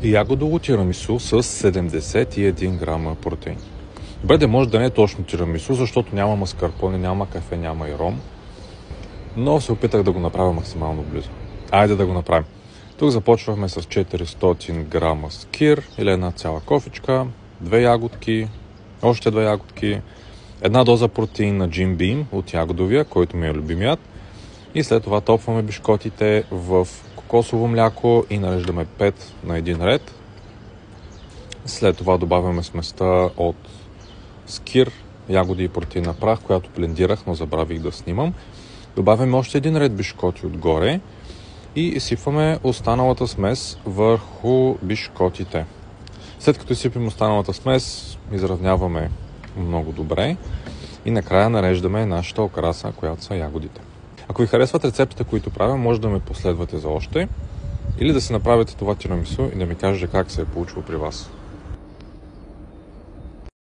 ягодово тирамису с 71 грама протеин. Бъде може да не е точно тирамису, защото няма маскарпоне, няма кафе, няма и ром, но се опитах да го направя максимално близо. Айде да го направим. Тук започвахме с 400 грама скир или една цяла кофичка, 2 ягодки, още 2 ягодки, една доза протеин на Jim Beam от ягодовия, който ми е любимият, и след това топваме бишкотите в кокосово мляко и нареждаме 5 на един ред. След това добавяме сместа от скир, ягоди и протеинна прах, която блендирах, но забравих да снимам. Добавяме още един ред бишкоти отгоре и изсипваме останалата смес върху бишкотите. След като изсипим останалата смес, изравняваме много добре и накрая нареждаме нашата окраса, която са ягодите. Ако ви харесват рецептите, които правя, може да ме последвате за още или да си направите това тирамису и да ми кажете как се е получило при вас.